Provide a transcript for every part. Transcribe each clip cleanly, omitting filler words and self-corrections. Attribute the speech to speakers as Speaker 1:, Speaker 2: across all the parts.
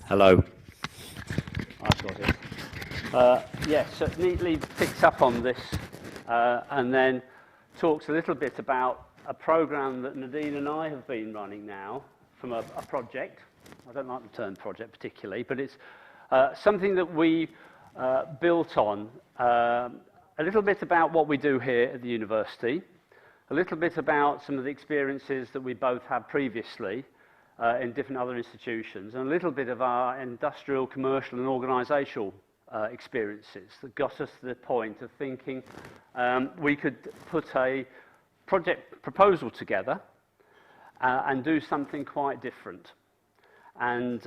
Speaker 1: Hello. I've got it. Yes, so it neatly picks up on this and then talks a little bit about a program that Nadine and I have been running now from a project. I don't like the term project particularly, but it's something that we built on. A little bit about what we do here at the university, a little bit about some of the experiences that we both had previously in different other institutions, and a little bit of our industrial, commercial and organisational experiences that got us to the point of thinking we could put a project proposal together and do something quite different. And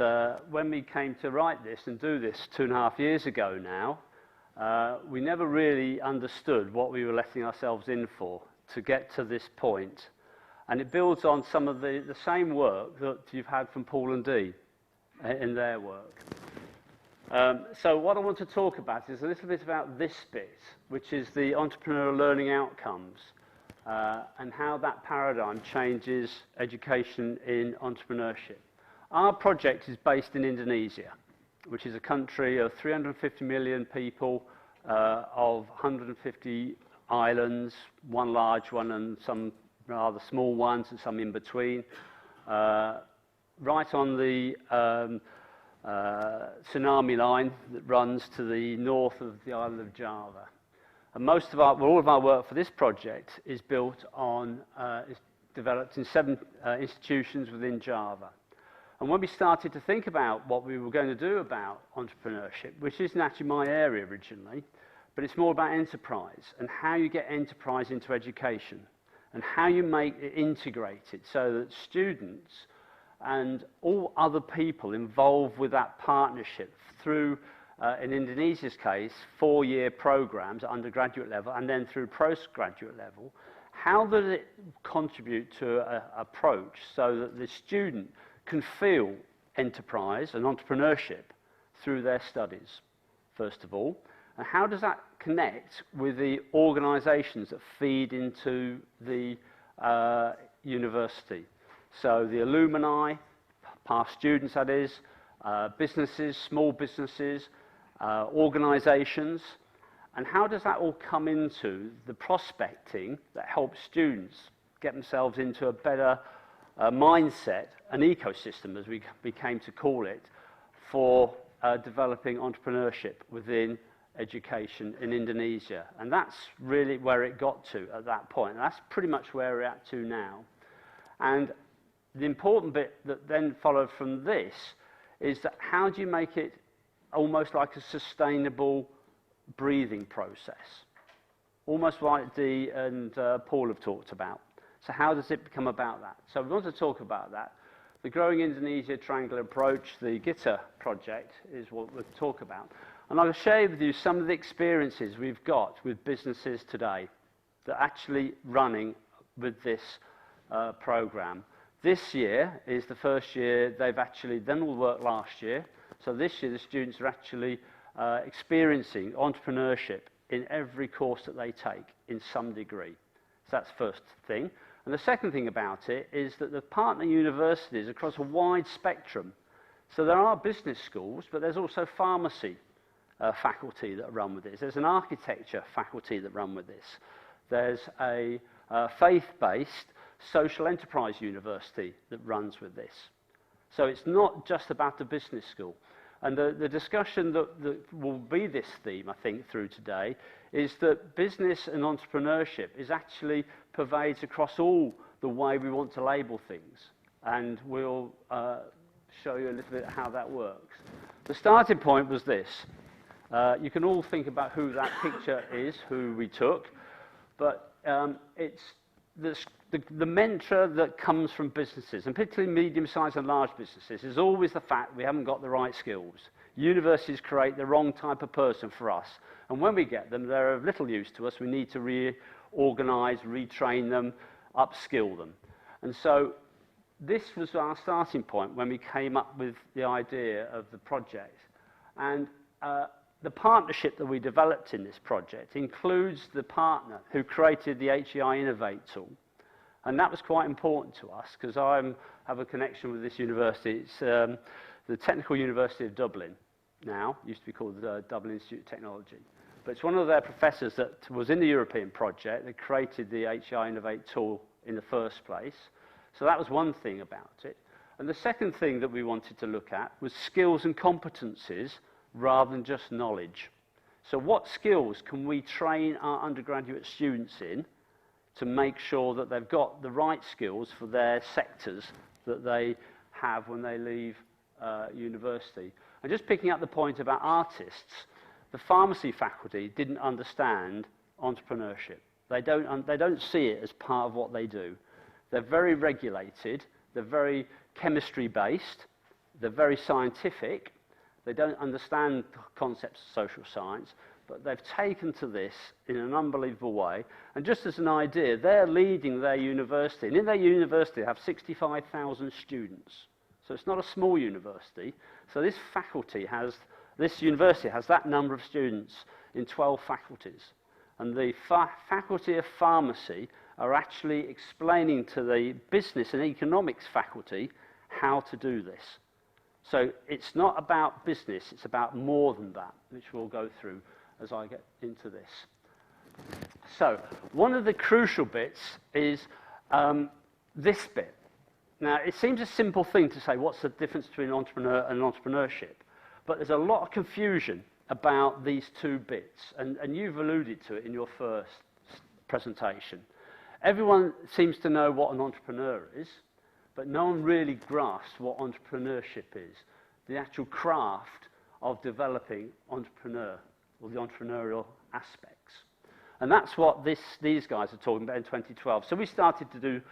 Speaker 1: when we came to write this and do this 2.5 years ago now, we never really understood what we were letting ourselves in for to get to this point. And it builds on some of the same work that you've had from Paul and Dee in their work. So what I want to talk about is a little bit about this bit, which is the entrepreneurial learning outcomes and how that paradigm changes education in entrepreneurship. Our project is based in Indonesia, which is a country of 350 million people, of 150 islands, one large one and some rather small ones and some in between, right on the tsunami line that runs to the north of the island of Java. And all of our work for this project is built on, is developed in 7 institutions within Java. And when we started to think about what we were going to do about entrepreneurship, which isn't actually my area originally, but it's more about enterprise and how you get enterprise into education and how you make it integrated so that students and all other people involved with that partnership through, in Indonesia's case, 4-year programs at undergraduate level and then through postgraduate level, how does it contribute to an approach so that the student can feel enterprise and entrepreneurship through their studies, first of all? And how does that connect with the organisations that feed into the university? So the alumni, past students that is, businesses, small businesses, organisations, and how does that all come into the prospecting that helps students get themselves into a better mindset, an ecosystem as we came to call it, for developing entrepreneurship within education in Indonesia. And that's really where it got to at that point. And that's pretty much where we're at to now. And the important bit that then followed from this is that how do you make it almost like a sustainable breathing process? Almost like Dee and Paul have talked about. So how does it become about that? So we want to talk about that. The Growing Indonesia Triangular Approach, the GITA project, is what we'll talk about. And I'll share with you some of the experiences we've got with businesses today that are actually running with this program. This year is the first year they've actually done all the work last year. So this year the students are actually experiencing entrepreneurship in every course that they take in some degree. So that's the first thing. And the second thing about it is that the partner universities across a wide spectrum. So there are business schools, but there's also pharmacy faculty that run with this. There's an architecture faculty that run with this. There's a faith-based social enterprise university that runs with this. So it's not just about the business school. And the discussion that will be this theme, I think, through today, is that business and entrepreneurship is actually pervades across all the way we want to label things. And we'll show you a little bit how that works. The starting point was this. You can all think about who that picture is, who we took, but it's the mantra that comes from businesses, and particularly medium-sized and large businesses, is always the fact we haven't got the right skills. Universities create the wrong type of person for us, and when we get them, they're of little use to us. We need to reorganise, retrain them, upskill them. And so this was our starting point when we came up with the idea of the project. And the partnership that we developed in this project includes the partner who created the HEI Innovate tool. And that was quite important to us because I have a connection with this university. It's the Technical University of Dublin now, used to be called the Dublin Institute of Technology. But it's one of their professors that was in the European project that created the HEI Innovate tool in the first place. So that was one thing about it. And the second thing that we wanted to look at was skills and competencies rather than just knowledge. So what skills can we train our undergraduate students in to make sure that they've got the right skills for their sectors that they have when they leave university? And just picking up the point about artists, the pharmacy faculty didn't understand entrepreneurship. They don't see it as part of what they do. They're very regulated, they're very chemistry-based, they're very scientific, they don't understand concepts of social science, but they've taken to this in an unbelievable way. And just as an idea, they're leading their university, and in their university they have 65,000 students. So it's not a small university. So this university has that number of students in 12 faculties. And the Faculty of Pharmacy are actually explaining to the Business and Economics faculty how to do this. So it's not about business, it's about more than that, which we'll go through as I get into this. So one of the crucial bits is this bit. Now, it seems a simple thing to say, what's the difference between an entrepreneur and entrepreneurship? But there's a lot of confusion about these two bits, and you've alluded to it in your first presentation. Everyone seems to know what an entrepreneur is, but no one really grasps what entrepreneurship is, the actual craft of developing entrepreneur, or the entrepreneurial aspects. And that's what these guys are talking about in 2012. So we started to do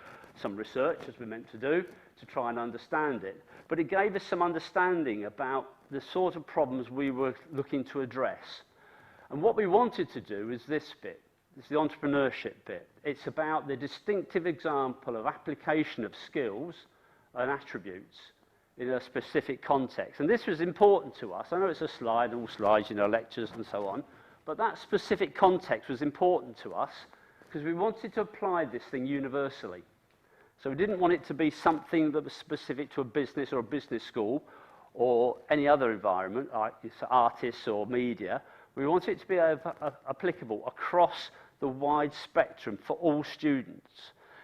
Speaker 1: some research, as we meant to do, to try and understand it. But it gave us some understanding about the sort of problems we were looking to address. And what we wanted to do is this bit. It's the entrepreneurship bit. It's about the distinctive example of application of skills and attributes in a specific context. And this was important to us. I know it's a slide, all slides, you know, lectures and so on, but that specific context was important to us because we wanted to apply this thing universally. So we didn't want it to be something that was specific to a business or a business school or any other environment, like artists or media. We wanted it to be applicable across the wide spectrum for all students.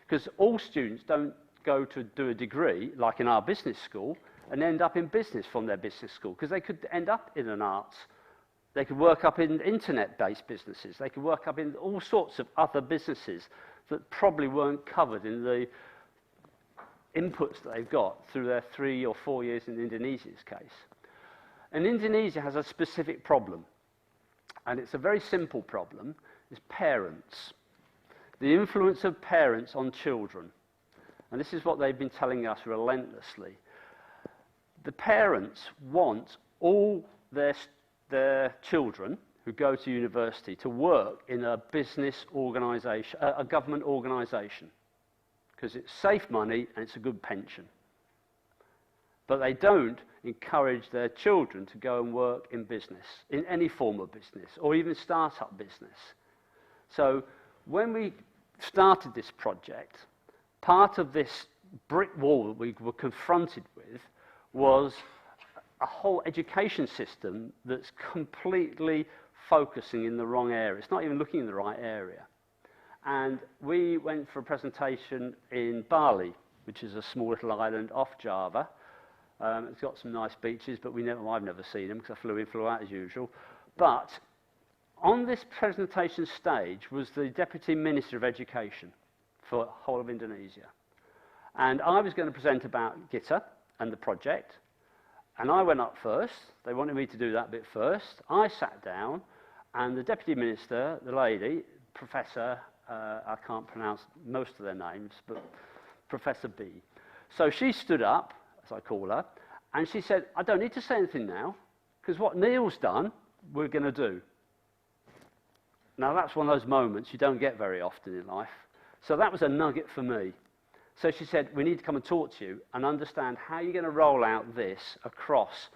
Speaker 1: Because all students don't go to do a degree, like in our business school, and end up in business from their business school, because they could end up in an arts. They could work up in internet-based businesses. They could work up in all sorts of other businesses that probably weren't covered in the inputs that they've got through their 3 or 4 years in Indonesia's case. And Indonesia has a specific problem, and it's a very simple problem, is parents. The influence of parents on children. And this is what they've been telling us relentlessly. The parents want all their children who go to university to work in a business organisation, a government organisation, because it's safe money and it's a good pension. But they don't encourage their children to go and work in business, in any form of business, or even start-up business. So when we started this project, part of this brick wall that we were confronted with was a whole education system that's completely focusing in the wrong area. It's not even looking in the right area. And we went for a presentation in Bali, which is a small little island off Java. It's got some nice beaches, but I've never seen them because I flew in, flew out as usual. But on this presentation stage was the Deputy Minister of Education for the whole of Indonesia. And I was going to present about GITA and the project. And I went up first. They wanted me to do that bit first. I sat down, and the Deputy Minister, the lady, Professor, I can't pronounce most of their names, but Professor B. So she stood up, as I call her, and she said, I don't need to say anything now, because what Neil's done, we're going to do. Now, that's one of those moments you don't get very often in life. So that was a nugget for me. So she said, we need to come and talk to you and understand how you're going to roll out this across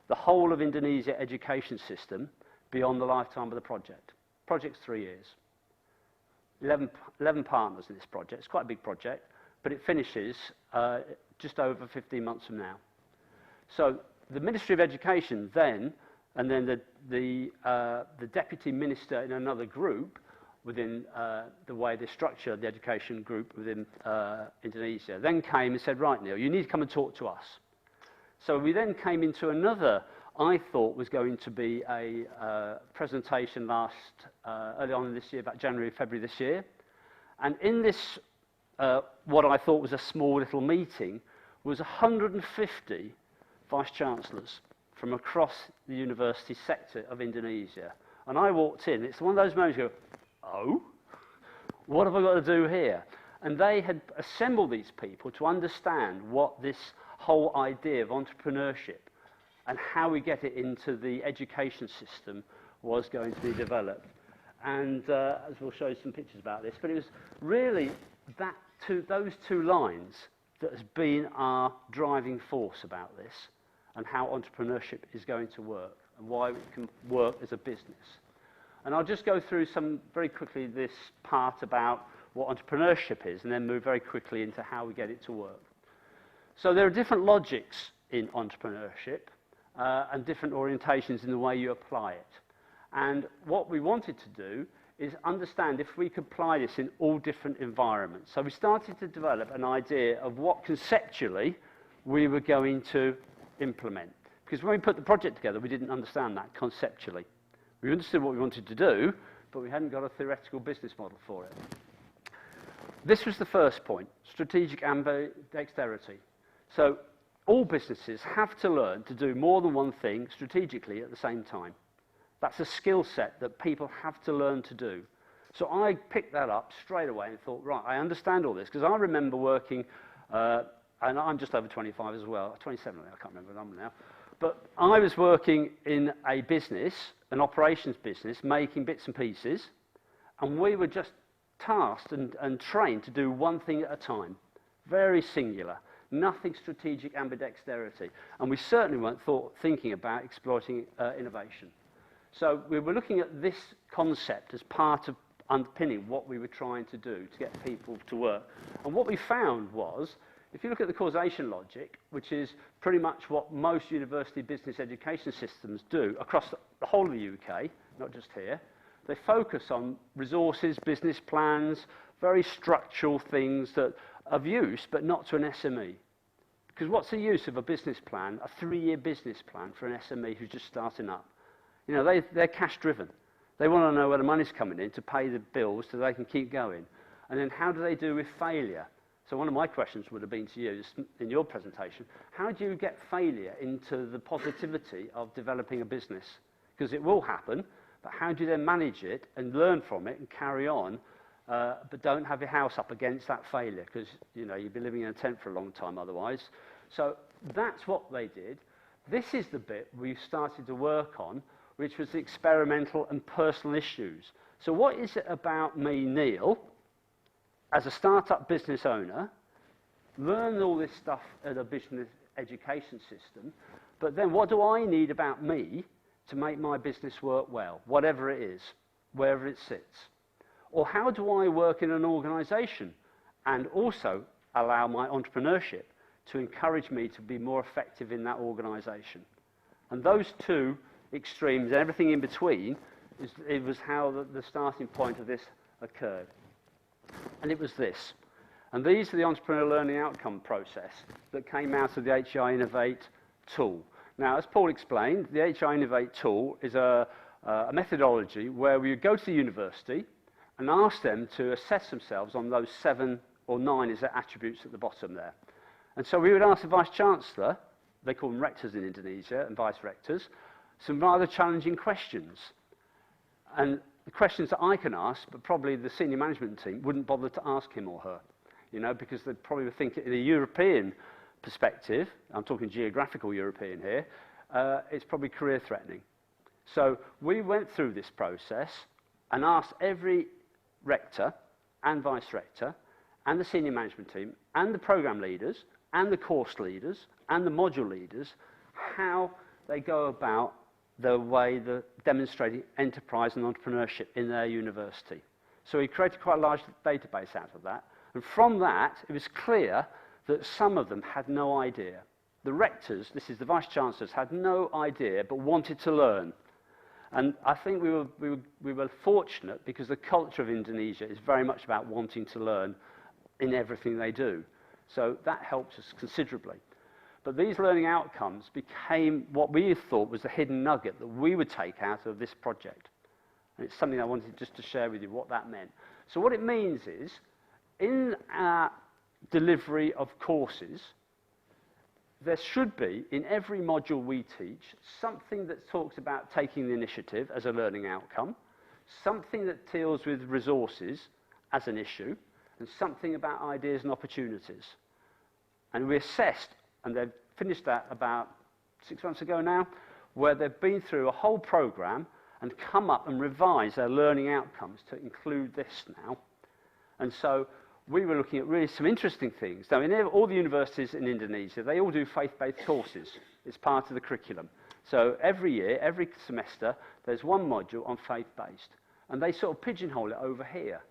Speaker 1: the whole of Indonesia education system beyond the lifetime of the project. Project's 3 years. 11 partners in this project. It's quite a big project, but it finishes just over 15 months from now. So the Ministry of Education then, and then the Deputy Minister in another group within the way they structured the education group within Indonesia, then came and said, right, Neil, you need to come and talk to us. So we then came into another, I thought was going to be a presentation early on in this year, about January, February this year. And in this, what I thought was a small little meeting, was 150 Vice-Chancellors from across the university sector of Indonesia. And I walked in, it's one of those moments you go, oh, what have I got to do here? And they had assembled these people to understand what this whole idea of entrepreneurship and how we get it into the education system was going to be developed. And as we'll show you some pictures about this, but it was really those two lines that has been our driving force about this and how entrepreneurship is going to work and why it can work as a business. And I'll just go through very quickly this part about what entrepreneurship is and then move very quickly into how we get it to work. So there are different logics in entrepreneurship and different orientations in the way you apply it. And what we wanted to do is understand if we could apply this in all different environments. So we started to develop an idea of what conceptually we were going to implement. Because when we put the project together, we didn't understand that conceptually. We understood what we wanted to do, but we hadn't got a theoretical business model for it. This was the first point, strategic ambidexterity. So all businesses have to learn to do more than one thing strategically at the same time. That's a skill set that people have to learn to do. So I picked that up straight away and thought, right, I understand all this, because I remember working, and I'm just over 25 as well, 27, I can't remember the number now, but I was working in a business, an operations business, making bits and pieces, and we were just tasked and trained to do one thing at a time, very singular, nothing strategic ambidexterity, and we certainly weren't thinking about exploiting innovation. So we were looking at this concept as part of underpinning what we were trying to do to get people to work. And what we found was, if you look at the causation logic, which is pretty much what most university business education systems do across the whole of the UK, not just here, they focus on resources, business plans, very structural things that are of use, but not to an SME. Because what's the use of a business plan, a 3-year business plan for an SME who's just starting up? You know, they're cash driven. They want to know where the money's coming in to pay the bills so they can keep going. And then how do they do with failure? So one of my questions would have been to you in your presentation, how do you get failure into the positivity of developing a business? Because it will happen, but how do you then manage it and learn from it and carry on, but don't have your house up against that failure? Because, you know, you'd be living in a tent for a long time otherwise. So that's what they did. This is the bit we started to work on, which was the experimental and personal issues. So what is it about me, Neil, as a startup business owner, learn all this stuff at a business education system, but then what do I need about me to make my business work well, whatever it is, wherever it sits? Or how do I work in an organisation and also allow my entrepreneurship to encourage me to be more effective in that organisation? And those two extremes, and everything in between, it was how the starting point of this occurred. And it was this. And these are the entrepreneurial learning outcome process that came out of the HEI Innovate tool. Now, as Paul explained, the HEI Innovate tool is a methodology where we would go to the university and ask them to assess themselves on those 7 or 9 is their attributes at the bottom there. And so we would ask the Vice-Chancellor, they call them rectors in Indonesia and vice-rectors, some rather challenging questions. And the questions that I can ask, but probably the senior management team wouldn't bother to ask him or her, you know, because they'd probably think in a European perspective, I'm talking geographical European here, it's probably career threatening. So we went through this process and asked every rector and vice-rector and the senior management team and the program leaders and the course leaders and the module leaders how they go about the way they're demonstrating enterprise and entrepreneurship in their university. So we created quite a large database out of that. And from that, it was clear that some of them had no idea. the rectors, this is the vice-chancellors, had no idea but wanted to learn. And I think we were fortunate because the culture of Indonesia is very much about wanting to learn in everything they do. So that helped us considerably. But these learning outcomes became what we thought was the hidden nugget that we would take out of this project. And it's something I wanted just to share with you what that meant. So what it means is, in our delivery of courses, there should be, in every module we teach, something that talks about taking the initiative as a learning outcome, something that deals with resources as an issue, and something about ideas and opportunities. And we assessed, and they've finished that about 6 months ago now, where they've been through a whole program and come up and revised their learning outcomes to include this now. And so we were looking at really some interesting things. Now, in all the universities in Indonesia, they all do faith-based courses. It's part of the curriculum. So every year, every semester, there's one module on faith-based. And they sort of pigeonhole it over here.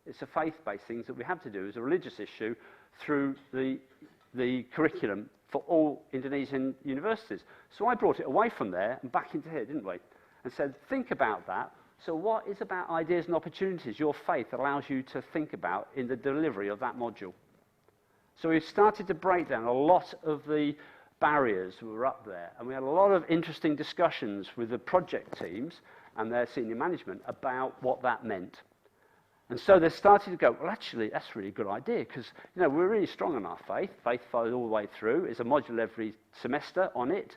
Speaker 1: It's a faith-based thing that we have to do as a religious issue through the curriculum for all Indonesian universities. So I brought it away from there and back into here, didn't we? And said, think about that. So what is about ideas and opportunities your faith allows you to think about in the delivery of that module? So we started to break down a lot of the barriers that were up there, and we had a lot of interesting discussions with the project teams and their senior management about what that meant. And so they started to go, well, actually, that's a really good idea, because we're really strong on our faith. Faith follows all the way through. It's a module every semester on it.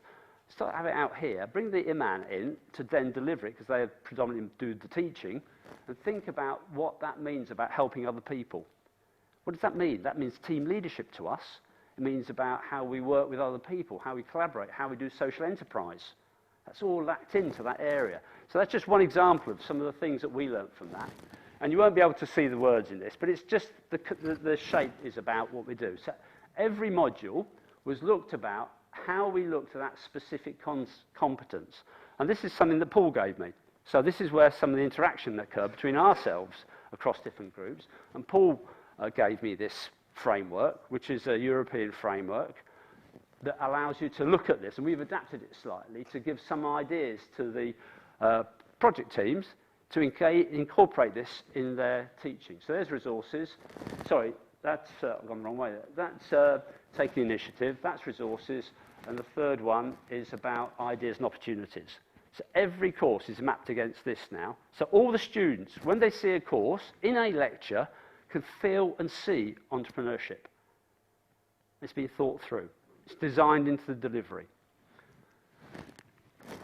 Speaker 1: Start have it out here, bring the imam in to then deliver it, because they predominantly do the teaching, and think about what that means about helping other people. What does that mean? That means team leadership to us. It means about how we work with other people, how we collaborate, how we do social enterprise. That's all lacked into that area. So that's just one example of some of the things that we learned from that. And you won't be able to see the words in this, but it's just the shape is about what we do. So every module was looked about how we looked at that specific competence. And this is something that Paul gave me. So this is where some of the interaction occurred between ourselves across different groups. And Paul gave me this framework, which is a European framework that allows you to look at this. And we've adapted it slightly to give some ideas to the project teams to incorporate this in their teaching. So there's resources. Sorry, that's I've gone the wrong way. That's taking initiative. That's resources. And the third one is about ideas and opportunities. So every course is mapped against this now. So all the students, when they see a course in a lecture, can feel and see entrepreneurship. It's been thought through. It's designed into the delivery.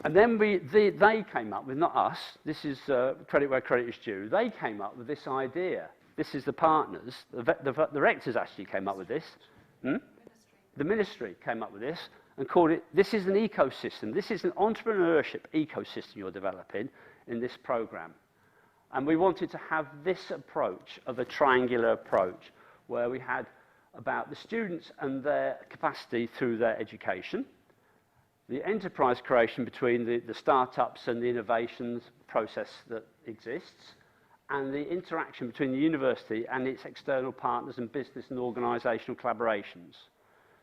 Speaker 1: And then they came up with, not us, this is credit where credit is due, they came up with this idea. This is the partners, the rectors actually came up with this. The ministry came up with this and called it, this is an ecosystem, this is an entrepreneurship ecosystem you're developing in this program. And we wanted to have this approach of a triangular approach where we had about the students and their capacity through their education, the enterprise creation between the startups and the innovations process that exists, and the interaction between the university and its external partners and business and organisational collaborations.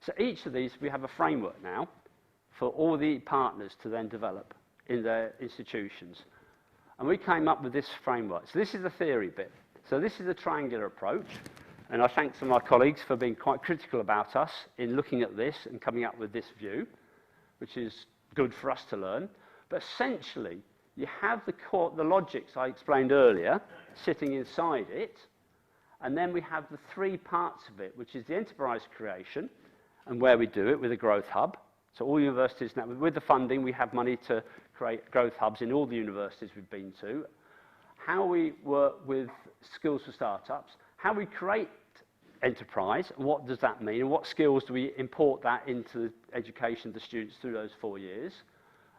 Speaker 1: So each of these, we have a framework now for all the partners to then develop in their institutions. And we came up with this framework. So this is the theory bit. So this is a triangular approach. And I thank some of my colleagues for being quite critical about us in looking at this and coming up with this view, which is good for us to learn. But essentially, you have the logics I explained earlier sitting inside it, and then we have the three parts of it, which is the enterprise creation, and where we do it with a growth hub. So all universities now, with the funding, we have money to create growth hubs in all the universities we've been to. How we work with skills for startups, how we create enterprise, and what does that mean, and what skills do we import that into the education of the students through those 4 years,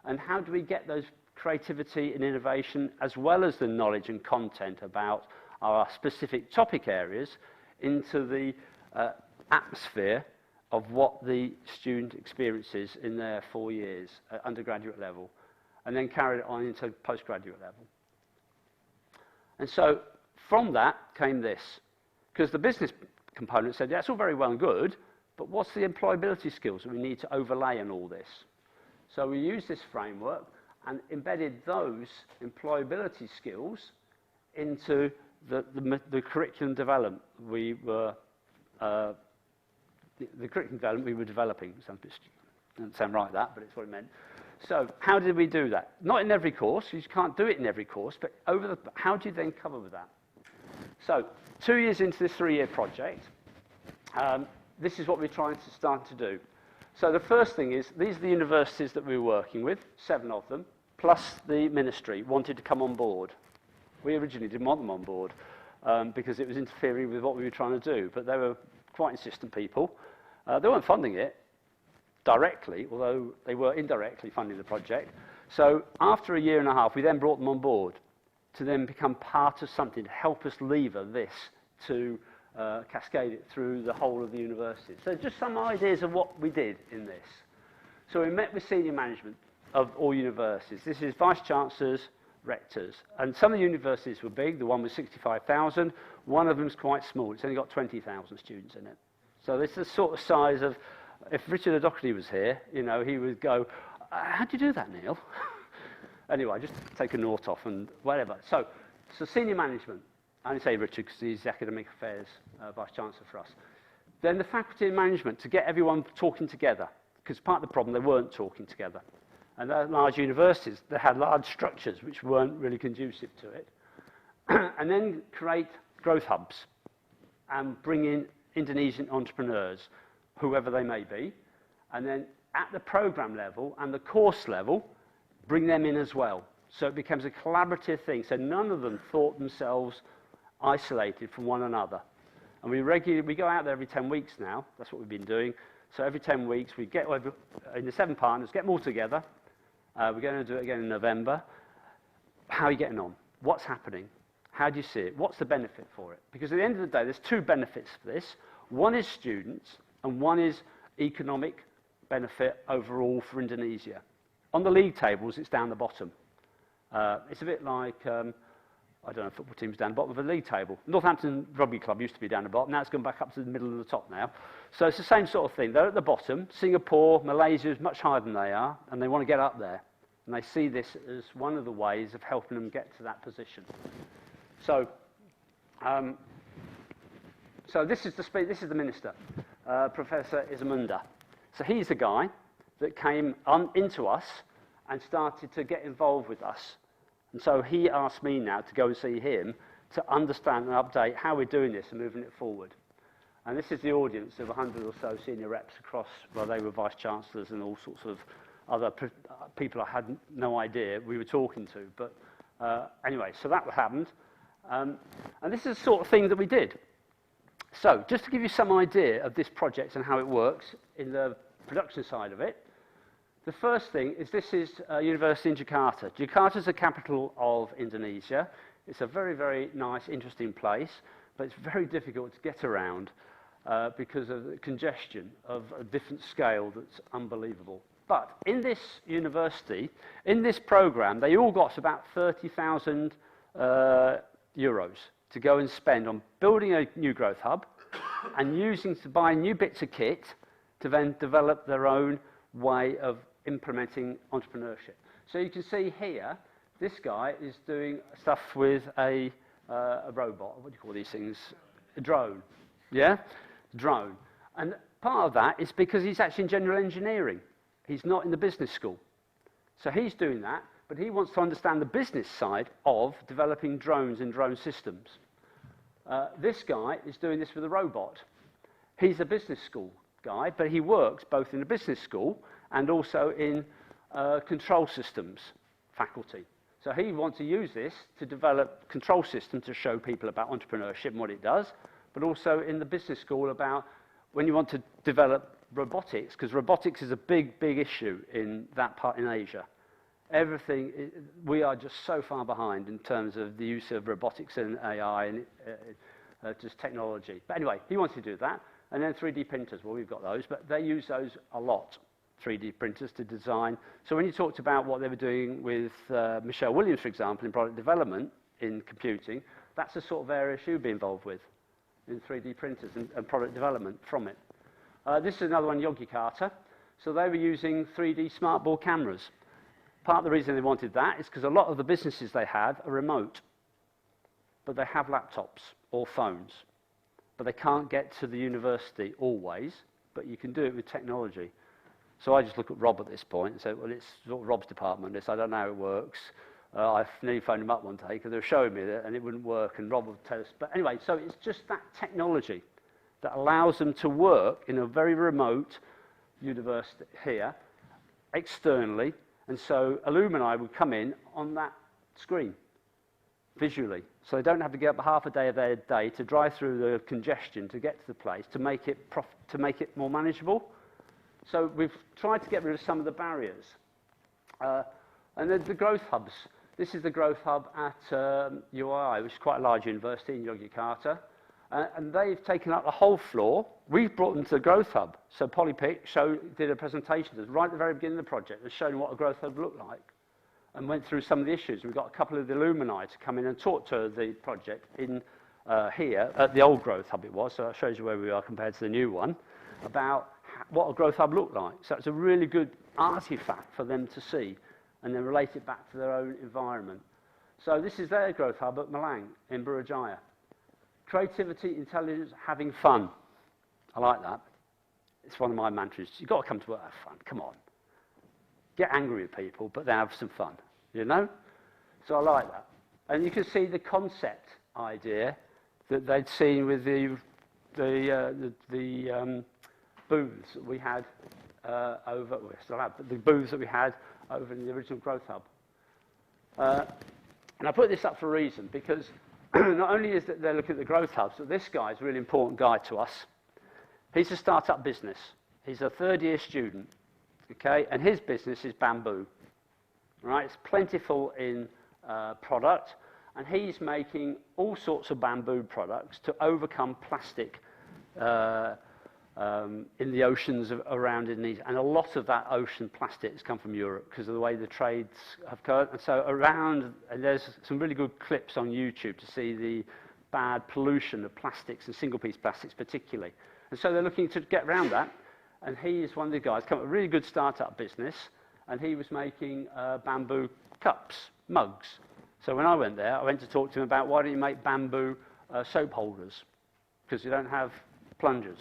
Speaker 1: and how do we get those creativity and innovation as well as the knowledge and content about our specific topic areas into the atmosphere of what the student experiences in their 4 years at undergraduate level, and then carry it on into postgraduate level. And so from that came this, because the business component said, yeah, it's all very well and good, but what's the employability skills that we need to overlay on all this? So we used this framework and embedded those employability skills into the curriculum development we were the curriculum development we were developing. Doesn't sound right that, but it's what it meant. So how did we do that? Not in every course, you can't do it in every course, but how do you then cover with that? So 2 years into this 3-year project, this is what we're trying to start to do. So the first thing is, these are the universities that we were working with, 7 of them, plus the ministry wanted to come on board. We originally didn't want them on board because it was interfering with what we were trying to do, but they were quite insistent people. They weren't funding it directly, although they were indirectly funding the project. So after a year and a half, we then brought them on board to then become part of something to help us lever this to cascade it through the whole of the university. So just some ideas of what we did in this. So we met with senior management of all universities. This is vice-chancellors, rectors. And some of the universities were big. The one was 65,000. One of them's quite small. It's only got 20,000 students in it. So this is the sort of size of, if Richard O'Doherty was here, you know, he would go, how'd you do that, Neil? Anyway, just take a nought off and whatever. So senior management. I only say Richard because he's academic affairs vice-chancellor for us. Then the faculty and management to get everyone talking together, because part of the problem, they weren't talking together. And they're large universities, they had large structures which weren't really conducive to it. And then create growth hubs and bring in Indonesian entrepreneurs, whoever they may be. And then at the program level and the course level, bring them in as well. So it becomes a collaborative thing. So none of them thought themselves isolated from one another. And we go out there every 10 weeks now. That's what we've been doing. So every 10 weeks, we get in the 7 partners, get them all together. We're going to do it again in November. How are you getting on? What's happening? How do you see it? What's the benefit for it? Because at the end of the day, there's 2 benefits for this. One is students, and one is economic benefit overall for Indonesia. On the league tables, it's down the bottom. It's a bit like, I don't know, football teams down the bottom of the league table. Northampton Rugby Club used to be down the bottom. Now it's gone back up to the middle of the top now. So it's the same sort of thing. They're at the bottom. Singapore, Malaysia is much higher than they are, and they want to get up there. And they see this as one of the ways of helping them get to that position. So, this is the minister, Professor Ismunda. So he's the guy that came into us and started to get involved with us. And so he asked me now to go and see him to understand and update how we're doing this and moving it forward. And this is the audience of 100 or so senior reps across, well, they were vice-chancellors and all sorts of other people I had no idea we were talking to. But anyway, so that happened. And this is the sort of thing that we did. So just to give you some idea of this project and how it works in the production side of it, the first thing is this is a university in Jakarta. Jakarta is the capital of Indonesia. It's a very, very nice, interesting place, but it's very difficult to get around because of the congestion of a different scale that's unbelievable. But in this university, in this program, they all got about 30,000 euros to go and spend on building a new growth hub and using to buy new bits of kit to then develop their own way of implementing entrepreneurship. So you can see here, this guy is doing stuff with a robot. What do you call these things? A drone. Yeah? Drone. And part of that is because he's actually in general engineering. He's not in the business school. So he's doing that, but he wants to understand the business side of developing drones and drone systems. This guy is doing this with a robot. He's a business school guy, but he works both in a business school and also in control systems faculty. So he wants to use this to develop control systems to show people about entrepreneurship and what it does, but also in the business school about when you want to develop robotics, because robotics is a big, big issue in that part in Asia. Everything, we are just so far behind in terms of the use of robotics and AI and just technology. But anyway, he wants to do that. And then 3D printers, well, we've got those, but they use those a lot, 3D printers to design. So when you talked about what they were doing with Michelle Williams, for example, in product development in computing, that's the sort of area she'll be involved with in 3D printers and product development from it. This is another one, Yogyakarta. So they were using 3D smartboard cameras. Part of the reason they wanted that is because a lot of the businesses they have are remote, but they have laptops or phones, but they can't get to the university always, but you can do it with technology. So I just look at Rob at this point and say, well, it's sort of Rob's department, this, I don't know how it works. I nearly phoned him up one day because they were showing me that and it wouldn't work, and Rob would tell us. But anyway, so it's just that technology that allows them to work in a very remote university here, externally, and so alumni would come in on that screen, visually. So they don't have to get up half a day of their day to drive through the congestion to get to the place, to make it more manageable. So we've tried to get rid of some of the barriers. And then the growth hubs. This is the growth hub at UII, which is quite a large university in Yogyakarta. And they've taken up the whole floor. We've brought them to the growth hub. So Polypic did a presentation right at the very beginning of the project and showing what a growth hub looked like and went through some of the issues. We've got a couple of the alumni to come in and talk to the project in here, at the old growth hub it was, so that shows you where we are compared to the new one, about what a growth hub looked like. So it's a really good artifact for them to see and then relate it back to their own environment. So this is their growth hub at Malang in Burujaya. Creativity, intelligence, having fun. I like that. It's one of my mantras. You've got to come to work, have fun. Come on. Get angry with people, but then have some fun, you know? So I like that. And you can see the concept idea that they'd seen with the booths that we had over, we still have, but the booths that we had over in the original growth hub. And I put this up for a reason, because not only is that they're looking at the growth hubs, but this guy is a really important guy to us. He's a startup business. He's a third-year student, okay? And his business is bamboo, right? It's plentiful in product, and he's making all sorts of bamboo products to overcome plastic in the oceans around Indonesia. And a lot of that ocean plastic has come from Europe because of the way the trades have gone. And so and there's some really good clips on YouTube to see the bad pollution of plastics and single-piece plastics particularly. And so they're looking to get around that. And he is one of the guys, come up with a really good startup business, and he was making bamboo cups, mugs. So when I went there, I went to talk to him about why don't you make bamboo soap holders? Because you don't have plungers.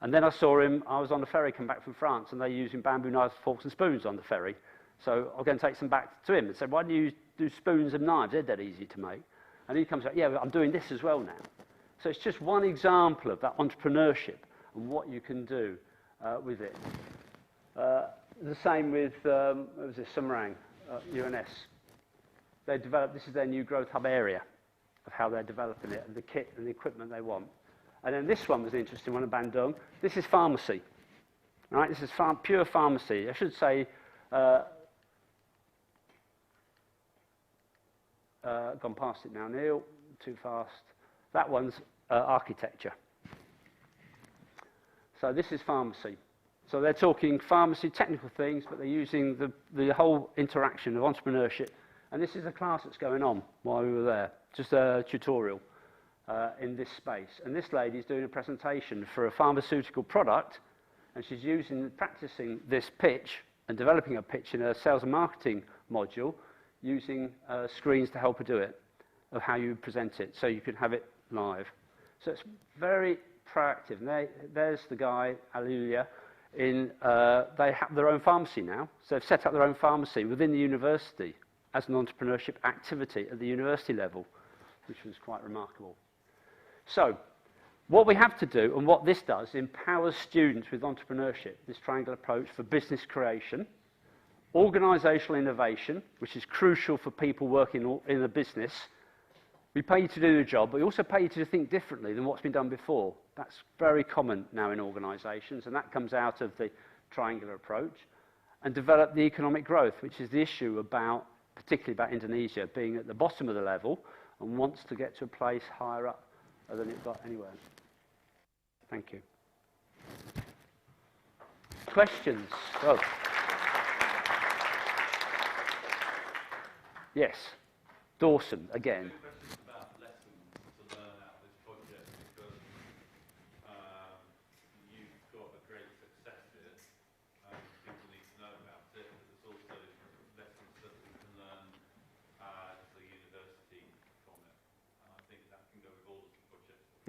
Speaker 1: And then I saw him, I was on the ferry come back from France, and they're using bamboo knives, forks and spoons on the ferry. So I'll go and take some back to him and say, why don't you do spoons and knives? They're dead easy to make. And he comes out, yeah, but I'm doing this as well now. So it's just one example of that entrepreneurship and what you can do with it. The same with, what was this, Semarang, UNS. They developed, this is their new growth hub area of how they're developing it and the kit and the equipment they want. And then this one was an interesting one in Bandung. This is pharmacy, right? This is pure pharmacy. I should say, gone past it now, Neil, too fast. That one's architecture. So this is pharmacy. So they're talking pharmacy, technical things, but they're using the whole interaction of entrepreneurship. And this is a class that's going on while we were there, just a tutorial. In this space. And this lady is doing a presentation for a pharmaceutical product, and she's practicing this pitch and developing a pitch in a sales and marketing module using screens to help her do it, of how you present it, so you can have it live. So it's very proactive. And there's the guy, Alulia, they have their own pharmacy now, so they've set up their own pharmacy within the university as an entrepreneurship activity at the university level, which was quite remarkable. So, what we have to do, and what this does, empowers students with entrepreneurship, this triangle approach for business creation, organisational innovation, which is crucial for people working in a business. We pay you to do the job, but we also pay you to think differently than what's been done before. That's very common now in organisations, and that comes out of the triangular approach. And develop the economic growth, which is the issue particularly about Indonesia, being at the bottom of the level and wants to get to a place higher up than it got anywhere. Thank you. Questions? Oh. Yes. Dawson, again.
Speaker 2: Questions about lessons to learn out of this project, because you've got a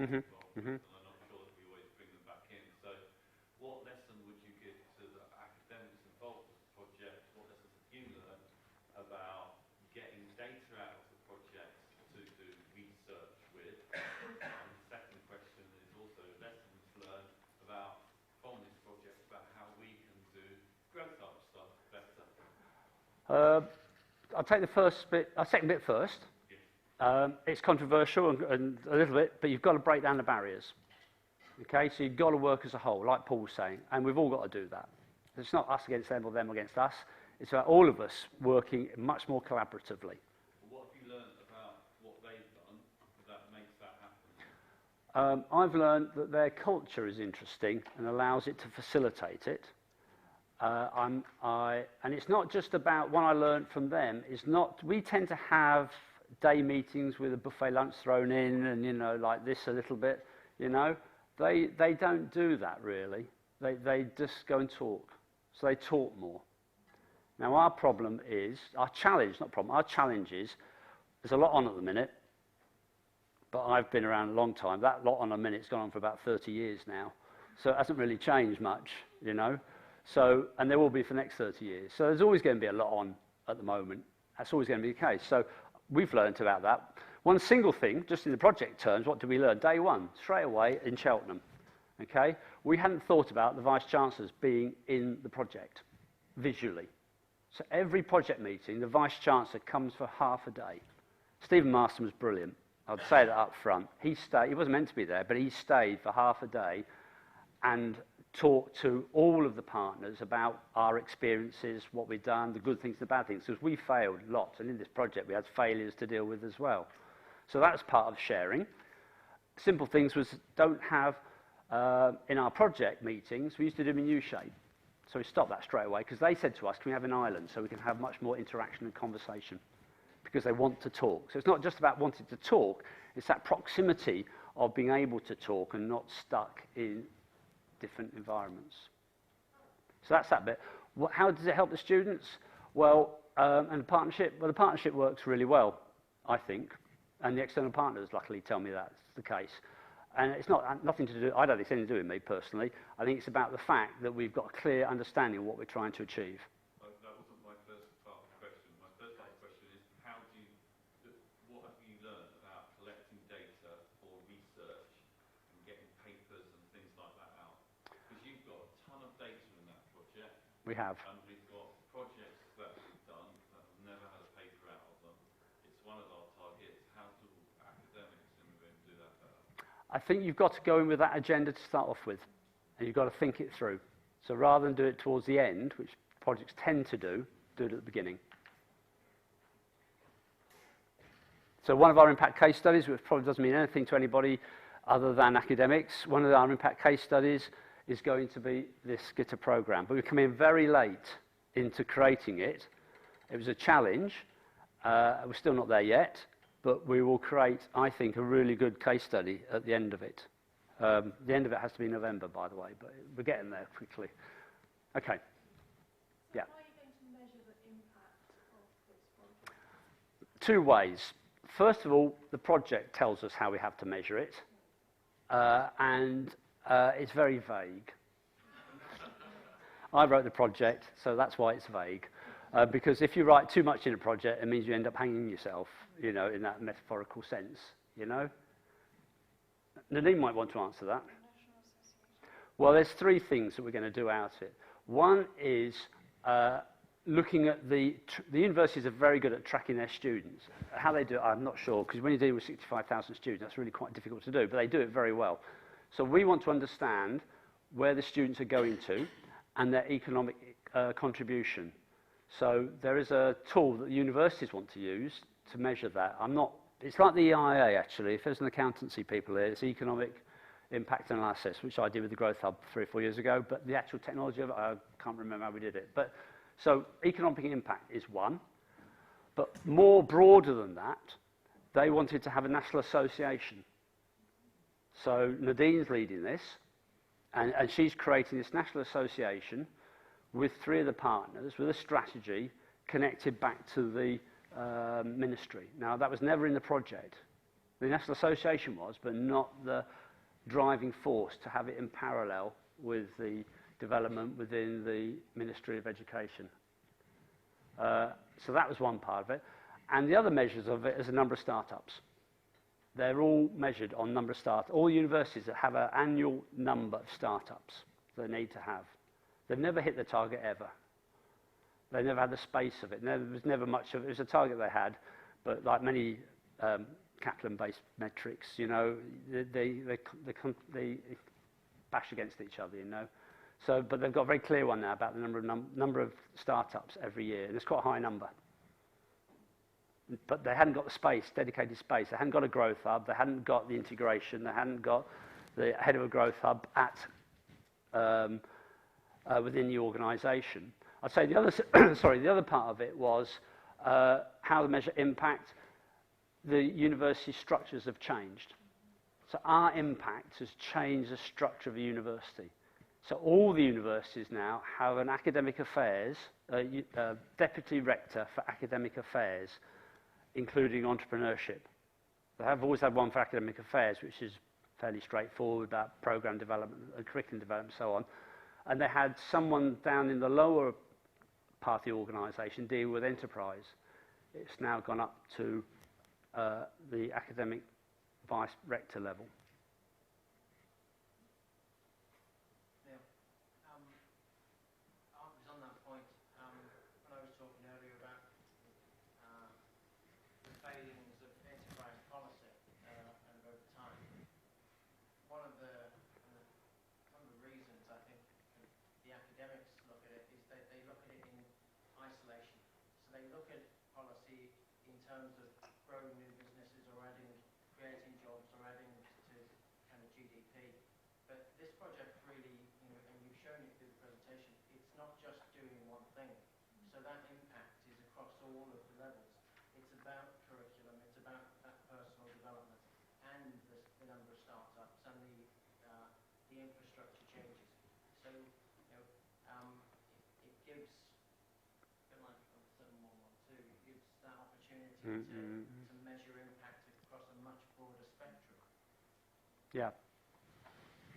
Speaker 1: Mm-hmm.
Speaker 2: from,
Speaker 1: Mm-hmm.
Speaker 2: and I'm not sure that we always bring them back in. So what lesson would you give to the academics involved with the project? What lessons have you learned about getting data out of the project to do research with? And the second question is also lessons learned about from this project about how we can do growth hub stuff better.
Speaker 1: I'll take the second bit first. It's controversial and a little bit, but you've got to break down the barriers. Okay, so you've got to work as a whole, like Paul was saying, and we've all got to do that. It's not us against them or them against us. It's about all of us working much more collaboratively.
Speaker 2: What have you learned about what they've done that makes that happen?
Speaker 1: I've learned that their culture is interesting and allows it to facilitate it. And it's not just about what I learned from them. It's not. We tend to have day meetings with a buffet lunch thrown in, and like this a little bit. They don't do that really. They just go and talk. So they talk more. Now our problem is our challenge is there's a lot on at the minute. But I've been around a long time. That lot on a minute's gone on for about 30 years now. So it hasn't really changed much, So, and there will be for the next 30 years. So there's always going to be a lot on at the moment. That's always going to be the case. So we've learned about that. One single thing, just in the project terms, what did we learn? Day one, straight away in Cheltenham. Okay? We hadn't thought about the Vice-Chancellors being in the project, visually. So every project meeting, the Vice-Chancellor comes for half a day. Stephen Marston was brilliant. I'd say that up front. He wasn't meant to be there, but he stayed for half a day and talked to all of the partners about our experiences, what we'd done, the good things, the bad things, because we failed lots, and in this project we had failures to deal with as well. So that's part of sharing. Simple things was don't have, in our project meetings, we used to do them in U-shape. So we stopped that straight away, because they said to us, can we have an island so we can have much more interaction and conversation? Because they want to talk. So it's not just about wanting to talk, it's that proximity of being able to talk and not stuck in different environments. So that's that bit. How does it help the students? Well, and the partnership works really well, I think. And the external partners luckily tell me that's the case. And it's nothing to do, I don't think it's anything to do with me personally. I think it's about the fact that we've got a clear understanding of what we're trying to achieve.
Speaker 2: That wasn't my first part of the question. My first part of the question is, what have you learned about collecting data for research and getting papers and things like that out? Because you've got a ton of data in that project.
Speaker 1: We have.
Speaker 2: And we've got projects that we've done that have never had a paper out of them. It's one of our targets. How do academics in the room do that better?
Speaker 1: I think you've got to go in with that agenda to start off with, and you've got to think it through. So rather than do it towards the end, which projects tend to do it at the beginning. So one of our impact case studies, which probably doesn't mean anything to anybody other than academics, one of our impact case studies is going to be this Skitter program. But we come in very late into creating it. It was a challenge. We're still not there yet, but we will create, I think, a really good case study at the end of it. The end of it has to be November, by the way, but we're getting there quickly. Okay. Yeah.
Speaker 3: How are you going to measure the impact of this project?
Speaker 1: Two ways. First of all, the project tells us how we have to measure it, and it's very vague. I wrote the project, so that's why it's vague. Because if you write too much in a project, it means you end up hanging yourself, in that metaphorical sense, Nadine might want to answer that. Well, there's three things that we're going to do out of it. One is looking at the universities are very good at tracking their students. How they do it, I'm not sure, because when you deal with 65,000 students, that's really quite difficult to do, but they do it very well. So we want to understand where the students are going to and their economic contribution. So there is a tool that the universities want to use to measure that. It's like the EIA, actually. If there's an accountancy people here, it's economic impact analysis, which I did with the Growth Hub 3 or 4 years ago, but the actual technology of it, I can't remember how we did it. But so economic impact is one, but more broader than that, they wanted to have a national association. So Nadine's leading this, and she's creating this national association with 3 of the partners, with a strategy connected back to the ministry. Now, that was never in the project. The National Association was, but not the driving force to have it in parallel with the development within the Ministry of Education. So that was one part of it. And the other measures of it is a number of startups. They're all measured on number of startups. All universities that have an annual number of startups they need to have. They've never hit the target ever. They never had the space of it. There was never much of it. It was a target they had, but like many Kaplan-based metrics, you know, they bash against each other, you know. So, but they've got a very clear one now about the number of startups every year, and it's quite a high number. But they hadn't got the space, dedicated space. They hadn't got a growth hub. They hadn't got the integration. They hadn't got the head of a growth hub at within the organisation. I'd say the other, sorry, the other part of it was how to measure impact. The university structures have changed. So our impact has changed the structure of the university. So all the universities now have an academic affairs, deputy rector for academic affairs, including entrepreneurship. They have always had one for academic affairs, which is fairly straightforward about program development and curriculum development and so on. And they had someone down in the lower part of the organisation deal with enterprise. It's now gone up to the academic vice rector level.
Speaker 4: Neil, I was on that point when I was talking earlier about the failings of enterprise policy and over time. One of the reasons I think the academics look at it is that they look at it in isolation. So they look at policy in terms of growing new businesses or creating jobs or adding to kind of GDP. But this project really, you know, and you've shown it through the presentation, it's not just doing one thing. So that impact is across all of the levels. It's about curriculum, it's about that personal development and the number of startups and the infrastructure changes. So, you know, it gives, a bit like 7112, it gives that opportunity to measure impact across a much broader spectrum.
Speaker 1: Yeah.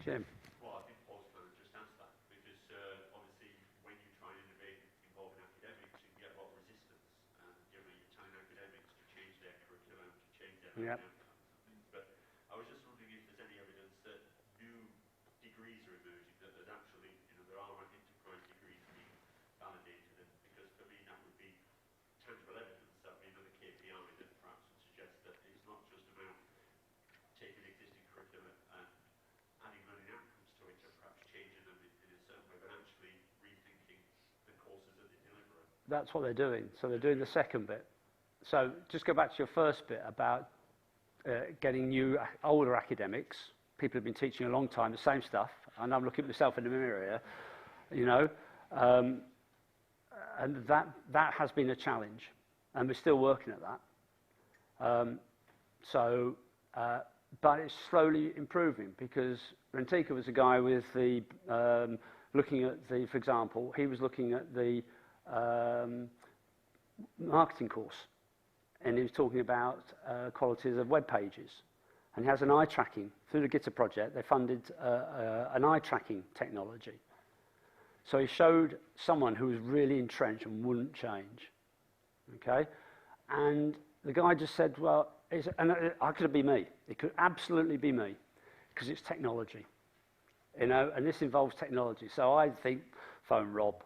Speaker 1: Jim.
Speaker 2: Well, I think Paul's kind of just answered that, because obviously when you try and innovate involving academics, you get a lot of resistance. And you're telling academics to change their curriculum, to change their
Speaker 1: Yep.
Speaker 2: outcomes and things. But I was just wondering if there's any evidence that new degrees are emerging, that there's actually, you know, there are enterprise degrees being validated, and because for me that would be tangible evidence, that would be another KPI that perhaps would suggest that it's not just about taking existing curriculum and adding learning outcomes to it and perhaps changing them in a certain way, but actually rethinking the courses that they deliver.
Speaker 1: That's what they're doing. So they're doing the second bit. So just go back to your first bit about getting new, older academics. People have been teaching a long time the same stuff, and I'm looking at myself in the mirror here, you know, and that has been a challenge, and we're still working at that. But it's slowly improving, because Rentika was a guy with the looking at the, for example, he was looking at the marketing course, and he was talking about qualities of web pages, and he has an eye tracking through the GITR project. They funded an eye tracking technology, so he showed someone who was really entrenched and wouldn't change. Okay, and the guy just said, well, I could be me. It could absolutely be me, because it's technology, you know, and this involves technology. So I think phone Rob,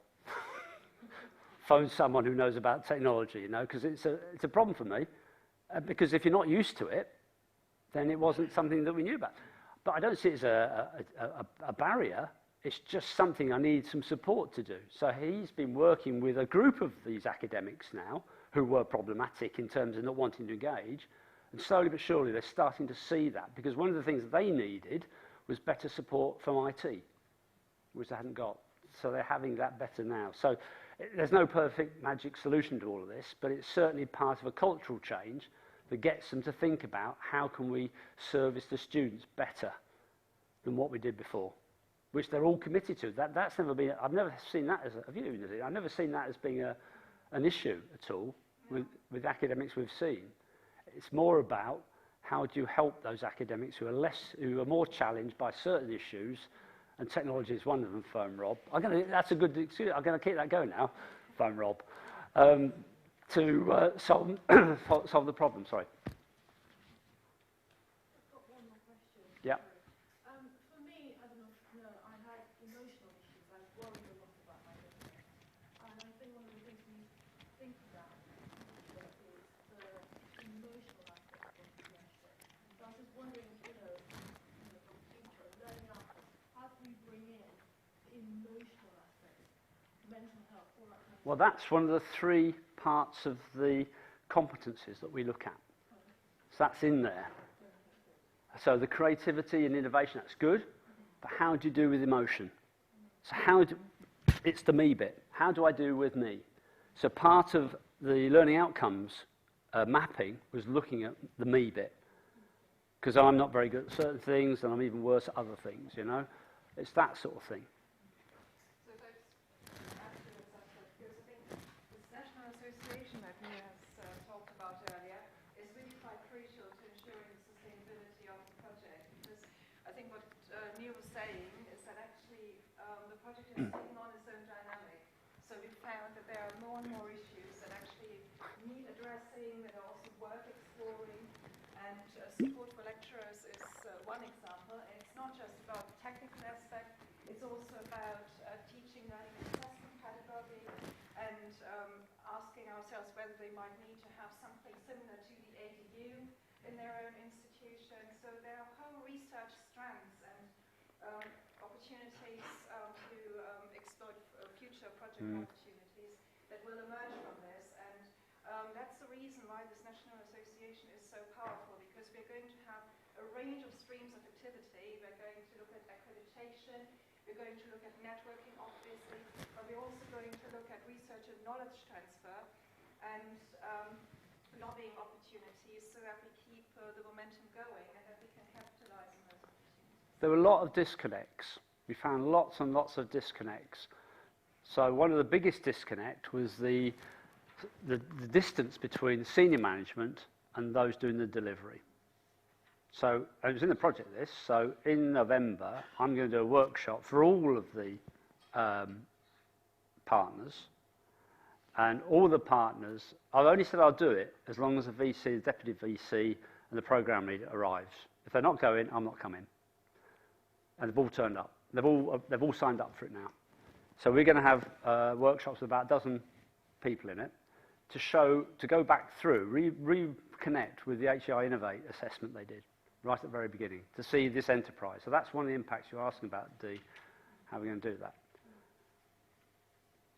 Speaker 1: phone someone who knows about technology, you know, because it's a problem for me, because if you're not used to it, then it wasn't something that we knew about. But I don't see it as a barrier. It's just something I need some support to do. So he's been working with a group of these academics now who were problematic in terms of not wanting to engage. And slowly but surely they're starting to see that, because one of the things they needed was better support from IT, which they hadn't got. So they're having that better now. So there's no perfect magic solution to all of this, but it's certainly part of a cultural change that gets them to think about how can we service the students better than what we did before, which they're all committed to. That's never been, I've never seen that as, have you? I've never seen that as being an issue at all with academics we've seen. It's more about how do you help those academics who are more challenged by certain issues, and technology is one of them, Phone Rob. That's a good excuse. I'm going to keep that going now, Phone Rob, to solve the problem. Sorry.
Speaker 3: I've got one more question.
Speaker 1: Yeah.
Speaker 3: For me, as an entrepreneur, I had emotional issues. I worried a lot about my business. And I think one of the things we think about is the emotional aspect of entrepreneurship. So I was just wondering, for the future, learning outcomes, how do we bring in the emotional aspect, mental health, all that kind of
Speaker 1: Well, that's one of the 3 parts of the competencies that we look at. So that's in there. So the creativity and innovation, that's good, but how do you do with emotion? So it's the me bit. How do I do with me? So part of the learning outcomes mapping was looking at the me bit. Because I'm not very good at certain things, and I'm even worse at other things, you know? It's that sort of thing.
Speaker 5: So that's actually because I think this national association that Neil has talked about earlier is really quite crucial to ensuring the sustainability of the project. Because I think what Neil was saying is that actually the project is taking on its own dynamic. So we found that there are more and more issues that actually need addressing, that are also worth exploring. And support for lecturers is one example. And it's not just about the technical aspect, it's also about teaching, learning, and assessment pedagogy, and asking ourselves whether they might need to have something similar to the ADU in their own institution. So there are whole research strands and opportunities to explore future project opportunities that will emerge from this. And that's the reason why this national association is so powerful, because we're going to have a range of streams of activity. We're going to look at accreditation, we're going to look at networking, obviously, but we're also going to look at research and knowledge transfer and lobbying opportunities so that we keep the momentum going and that we can capitalize on those opportunities.
Speaker 1: There were a lot of disconnects. We found lots and lots of disconnects. So one of the biggest disconnect was the distance between senior management and those doing the delivery. So it was in the project list. So in November, I'm going to do a workshop for all of the partners. And all the partners, I've only said I'll do it as long as the VC, the deputy VC, and the program leader arrives. If they're not going, I'm not coming. And they've all turned up. They've all signed up for it now. So we're going to have workshops with about a dozen people in it to go back through, reconnect with the HEI Innovate assessment they did right at the very beginning to see this enterprise. So that's one of the impacts you're asking about, Dee, how are we going to do that?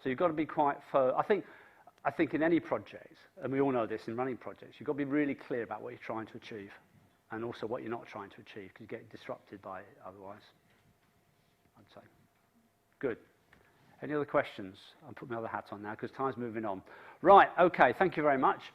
Speaker 1: So you've got to be quite I think in any project, and we all know this in running projects, you've got to be really clear about what you're trying to achieve and also what you're not trying to achieve, because you get disrupted by it otherwise, I'd say. Good. Any other questions? I'll put my other hat on now because time's moving on. Right, okay, thank you very much.